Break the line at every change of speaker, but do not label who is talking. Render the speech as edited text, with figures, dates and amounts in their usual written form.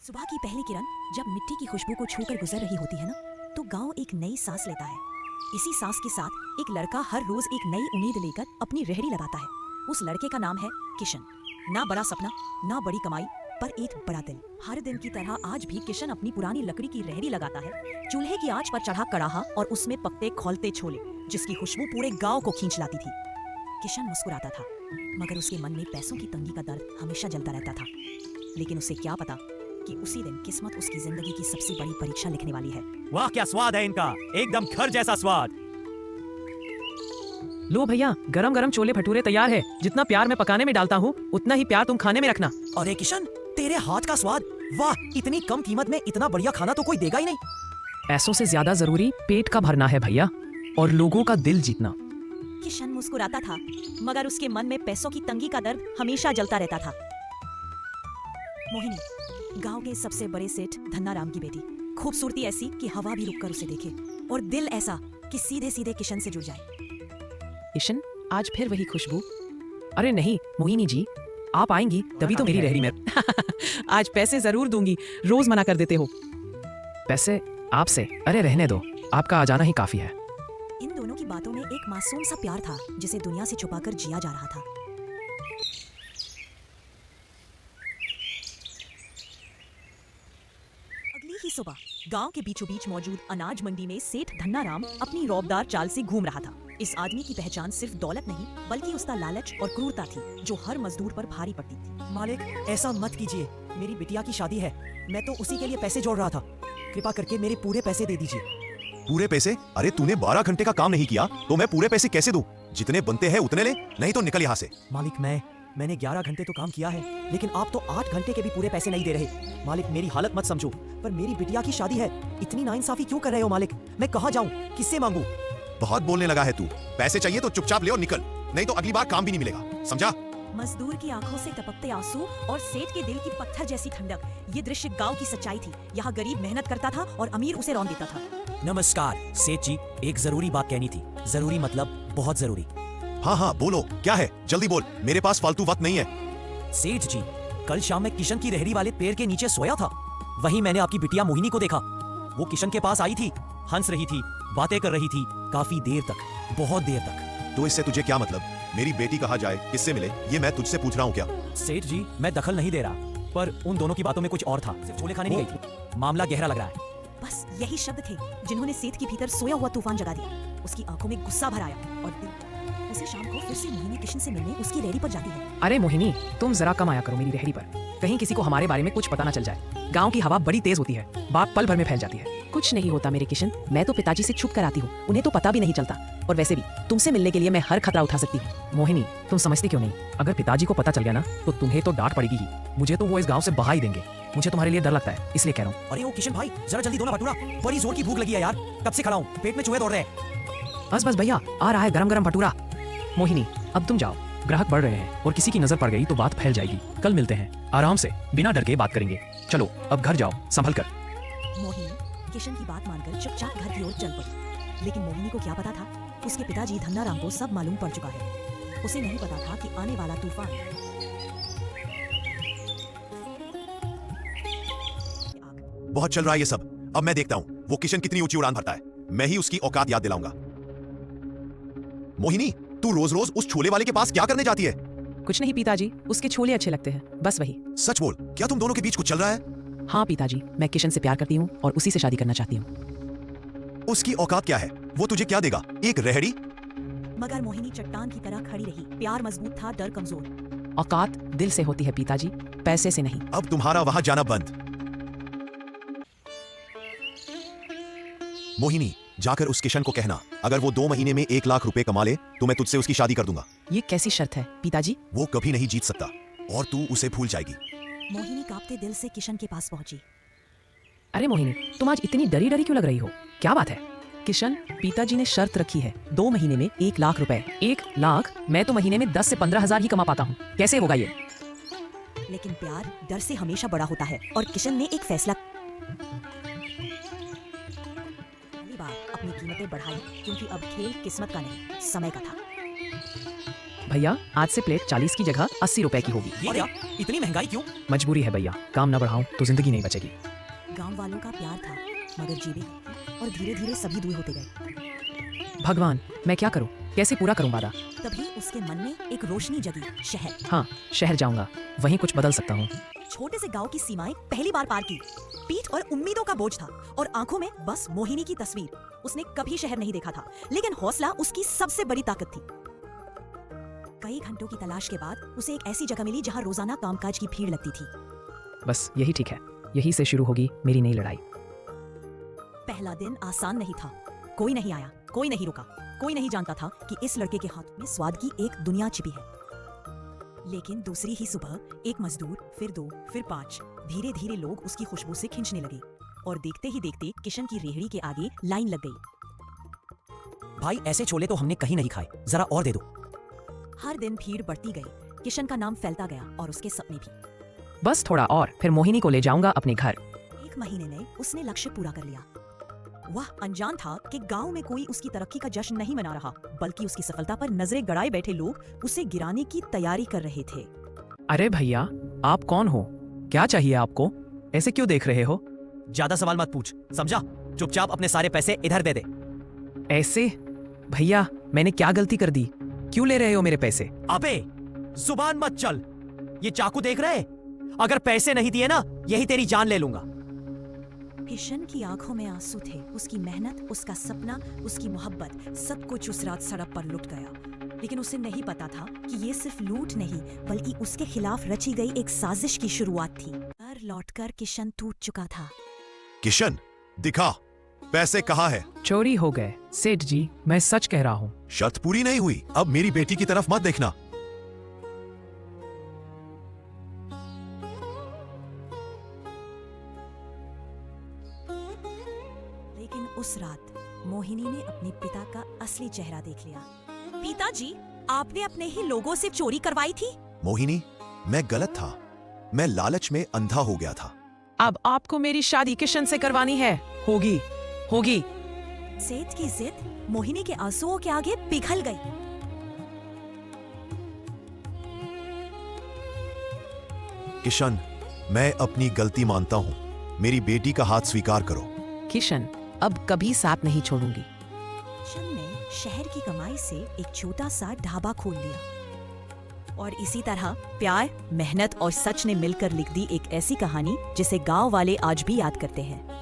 सुबह की पहली किरण जब मिट्टी की खुशबू को छूकर गुजर रही होती है ना, तो गांव एक नई सांस लेता है। इसी सांस के साथ एक लड़का हर रोज एक नई उम्मीद लेकर अपनी रेहड़ी लगाता है। उस लड़के का नाम है किशन। ना बड़ा सपना, ना बड़ी कमाई, पर एक बड़ा दिल। हर दिन की तरह आज भी किशन अपनी पुरानी लकड़ी की रेहड़ी लगाता है। चूल्हे की आंच पर चढ़ा कड़ाहा और उसमें पकते खौलते छोले, जिसकी खुशबू पूरे गाँव को खींच लाती थी। किशन मुस्कुराता था, मगर उसके मन में पैसों की तंगी का दर्द हमेशा जलता रहता था। लेकिन उसे क्या पता कि उसी दिन किस्मत उसकी जिंदगी की सबसे बड़ी परीक्षा लिखने वाली है।
वाह क्या स्वाद है इनका, एकदम घर जैसा स्वाद।
लो भैया, गरम गरम छोले भटूरे तैयार है। जितना प्यार मैं पकाने में डालता हूँ, उतना ही प्यार तुम खाने में रखना।
अरे किशन, तेरे हाथ का स्वाद, वाह, इतनी कम कीमत में इतना बढ़िया खाना तो कोई देगा ही नहीं।
पैसों से ज्यादा जरूरी पेट का भरना है भैया, और लोगों का दिल जीतना।
किशन मुस्कुराता था, मगर उसके मन में पैसों की तंगी का दर्द हमेशा जलता रहता था। मोहिनी, गांव के सबसे बड़े सेठ धन्नाराम की बेटी, खूबसूरती ऐसी कि हवा भी रुककर उसे देखे, और दिल ऐसा कि सीधे सीधे किशन से जुड़ जाए।
किशन, आज फिर वही खुशबू? अरे नहीं मोहिनी जी, आप आएंगी तभी तो मेरी रेहड़ी में आज पैसे जरूर दूंगी, रोज मना कर देते हो। पैसे आपसे? अरे रहने दो, आपका आ जाना ही काफी है।
इन दोनों की बातों में एक मासूम सा प्यार था जिसे दुनिया से छुपाकर जिया जा रहा था। अगली ही सुबह गांव के बीचों बीच मौजूद अनाज मंडी में सेठ धन्नाराम अपनी रौबदार चाल से घूम रहा था। इस आदमी की पहचान सिर्फ दौलत नहीं, बल्कि उसका लालच और क्रूरता थी, जो हर मजदूर पर भारी पड़ती थी।
मालिक, ऐसा मत कीजिए, मेरी बिटिया की शादी है, मैं तो उसी के लिए पैसे जोड़ रहा था। कृपा करके मेरे पूरे पैसे दे दीजिए।
पूरे पैसे? अरे तूने 12 घंटे का काम नहीं किया तो मैं पूरे पैसे कैसे दूं? जितने बनते हैं उतने ले, नहीं तो निकल यहाँ से।
मालिक, मैंने 11 घंटे तो काम किया है, लेकिन आप तो 8 घंटे के भी पूरे पैसे नहीं दे रहे। मालिक, मेरी हालत मत समझो, पर मेरी बिटिया की शादी है, इतनी नाइंसाफी क्यों कर रहे हो मालिक? मैं कहाँ जाऊँ, किससे मांगू?
बहुत बोलने लगा है तू। पैसे चाहिए तो चुपचाप ले और निकल, नहीं तो अगली बार काम भी नहीं मिलेगा, समझा?
मजदूर की आंखों से टपकते आंसू और सेठ के दिल की पत्थर जैसी ठंडक, ये दृश्य गांव की सच्चाई थी। यहाँ गरीब मेहनत करता था और अमीर उसे रौंद देता था।
नमस्कार सेठ जी, एक जरूरी बात कहनी थी। जरूरी मतलब बहुत जरूरी।
हाँ हाँ बोलो, क्या है? जल्दी बोल, मेरे पास फालतू वक्त नहीं है।
सेठ जी, कल शाम मैं किशन की रेहड़ी वाले पेड़ के नीचे सोया था। वहीं मैंने आपकी बिटिया मोहिनी को देखा। वो किशन के पास आई थी, हंस रही थी, बातें कर रही थी, काफी देर तक, बहुत देर तक।
तो इससे तुझे क्या मतलब? मेरी बेटी कहाँ जाए, किससे मिले, ये मैं तुझसे पूछ रहा हूँ क्या?
सेठ जी, मैं दखल नहीं दे रहा, पर उन दोनों की बातों में कुछ और था। सिर्फ छोले खाने नहीं गई थी। मामला गहरा लग रहा है।
बस यही शब्द थे जिन्होंने सेठ के भीतर सोया हुआ तूफान जगा दिया। उसकी आंखों में गुस्सा भर आया और फिर उसे शाम को फिर से मोहिनी किशन से मिलने उसकी रेहड़ी पर जाती है।
अरे मोहिनी, तुम जरा कम आया करो मेरी रेहड़ी पर, कहीं किसी को हमारे बारे में कुछ पता ना चल जाए। गांव की हवा बड़ी तेज होती है, बात पल भर में फैल जाती है। कुछ नहीं होता मेरे किशन, मैं तो पिताजी से छुप कर आती हूँ, उन्हें तो पता भी नहीं चलता। और वैसे भी तुमसे मिलने के लिए मैं हर खतरा उठा सकती हूँ। मोहिनी, तुम समझती क्यों नहीं? अगर पिताजी को पता चल गया ना, तो तुम्हें तो डांट पड़ेगी ही। मुझे तो वो इस गाँव से बहा ही देंगे। मुझे तुम्हारे लिए डर लगता है, इसलिए कह रहा हूँ।
अरे ओ किशन भाई, जरा जल्दी दो ना भटूरा, बड़ी जोर की भूख लगी है यार। कब से खड़ा हूँ, पेट में चूहे दौड़ रहे हैं।
बस बस भैया, आ रहा है गरम गरम भटूरा। मोहिनी, अब तुम जाओ, ग्राहक बढ़ रहे हैं और किसी की नजर पड़ गई तो बात फैल जाएगी। कल मिलते हैं, आराम से बिना डर के बात करेंगे। चलो अब घर जाओ, संभल कर।
मोहिनी किशन की बात मानकर चुपचाप घर की ओर चल पड़ी। लेकिन मोहिनी को क्या पता था, उसके पिताजी धन्नाराम को सब मालूम पड़ चुका है। उसे नहीं पता था कि आने वाला तूफान
बहुत चल रहा है ये सब, अब मैं देखता हूँ वो किशन कितनी ऊंची उड़ान भरता है। मैं ही उसकी औकात याद दिलाऊंगा। मोहिनी, तू रोज रोज उस छोले वाले के पास क्या करने जाती है?
कुछ नहीं पिताजी, उसके छोले अच्छे लगते हैं, बस वही।
सच बोल, क्या तुम दोनों के बीच कुछ चल रहा है?
हाँ पिताजी, मैं किशन से प्यार करती हूँ और उसी से शादी करना चाहती हूँ।
उसकी औकात क्या है? वो तुझे क्या देगा, एक रेहड़ी?
मगर मोहिनी चट्टान की तरह खड़ी रही। प्यार मजबूत था, डर कमजोर।
औकात दिल से होती है पिताजी, पैसे से नहीं।
अब तुम्हारा वहां जाना बंद। मोहिनी, जाकर उस किशन को कहना, अगर वो 2 महीने में 1 लाख रुपए कमा ले तो मैं तुझसे उसकी शादी कर दूंगा।
ये कैसी शर्त है पिताजी?
वो कभी नहीं जीत सकता और तू उसे भूल जाएगी।
मोहिनी कांपते दिल से किशन के पास पहुंची।
अरे मोहिनी, तुम आज इतनी डरी डरी क्यों लग रही हो? क्या बात है? किशन, पिताजी ने शर्त रखी है, 2 महीने में 1 लाख रुपए। 1 लाख? मैं तो महीने में 10 से 15 हजार ही कमा पाता हूँ, कैसे होगा ये?
लेकिन प्यार डर से हमेशा बड़ा होता है और किशन ने एक फैसला अपनी कीमतें बढ़ाई, क्योंकि अब खेल किस्मत का नहीं, समय का था।
भैया आज से प्लेट 40 की जगह 80 रुपए की होगी।
ये क्या? इतनी महंगाई क्यों?
मजबूरी है भैया, काम ना बढ़ाऊं तो जिंदगी नहीं बचेगी।
गांव वालों का प्यार था मगर जीवे और धीरे धीरे सभी दूर होते गए।
भगवान, मैं क्या करूं? कैसे पूरा करूं वादा?
तभी उसके मन में एक रोशनी जगी, शहर।
हाँ, शहर जाऊंगा, वहीं कुछ बदल सकता हूँ।
छोटे से गांव की सीमाएं पहली बार पार की। पीठ और उम्मीदों का बोझ था और आंखों में बस मोहिनी की तस्वीर। उसने कभी शहर नहीं देखा था, लेकिन हौसला उसकी सबसे बड़ी ताकत थी। कई घंटों की तलाश के बाद उसे एक ऐसी जगह मिली जहां रोजाना कामकाज की भीड़ लगती थी।
बस यही ठीक है, यही से शुरू होगी मेरी नई लड़ाई।
पहला दिन आसान नहीं था। कोई नहीं आया, कोई नहीं रुका, कोई नहीं जानता था कि इस लड़के के हाथ में स्वाद की एक दुनिया छिपी है। लेकिन दूसरी ही सुबह एक मजदूर, फिर 2, फिर 5, धीरे धीरे लोग उसकी खुशबू से खींचने लगे और देखते ही देखते किशन की रेहड़ी के आगे लाइन लग गई।
भाई ऐसे छोले तो हमने कहीं नहीं खाए, जरा और दे दो।
हर दिन भीड़ बढ़ती गई, किशन का नाम फैलता गया और उसके सपने भी।
बस थोड़ा और, फिर मोहिनी को ले जाऊंगा अपने घर।
1 महीने में उसने लक्ष्य पूरा कर लिया। वह अनजान था कि गांव में कोई उसकी तरक्की का जश्न नहीं मना रहा, बल्कि उसकी सफलता पर नजरें गड़ाए बैठे लोग उसे गिराने की तैयारी कर रहे थे।
अरे भैया, आप कौन हो? क्या चाहिए आपको? ऐसे क्यों देख रहे हो?
ज्यादा सवाल मत पूछ, समझा? चुपचाप अपने सारे पैसे इधर दे दे।
ऐसे? भैया, मैंने क्या गलती कर दी? क्यों ले रहे हो मेरे पैसे?
अबे जुबान मत चल। ये चाकू देख रहे? अगर पैसे नहीं दिए ना, यही तेरी जान ले लूंगा।
किशन की आंखों में आंसू थे। उसकी मेहनत, उसका सपना, उसकी मोहब्बत, सब कुछ उस रात सड़क पर लुट गया। लेकिन उसे नहीं पता था कि ये सिर्फ लूट नहीं, बल्कि उसके खिलाफ रची गई एक साजिश की शुरुआत थी। घर लौटकर किशन टूट चुका था।
किशन, दिखा, पैसे कहाँ है?
चोरी हो गए सेठ जी, मैं सच कह रहा हूँ।
शर्त पूरी नहीं हुई, अब मेरी बेटी की तरफ मत देखना।
लेकिन उस रात मोहिनी ने अपने पिता का असली चेहरा देख लिया। पिताजी, आपने अपने ही लोगों से चोरी करवाई थी।
मोहिनी, मैं गलत था। मैं लालच में अंधा हो गया था।
अब आपको मेरी शादी किशन से करवानी है। होगी होगी।
सेठ की जिद मोहिनी के आंसुओं के आगे पिघल गई।
किशन, मैं अपनी गलती मानता हूँ। मेरी बेटी का हाथ स्वीकार करो।
किशन, अब कभी साथ नहीं छोड़ूंगी।
किशन ने शहर की कमाई से एक छोटा सा ढाबा खोल लिया और इसी तरह प्यार, मेहनत और सच ने मिलकर लिख दी एक ऐसी कहानी जिसे गांव वाले आज भी याद करते हैं।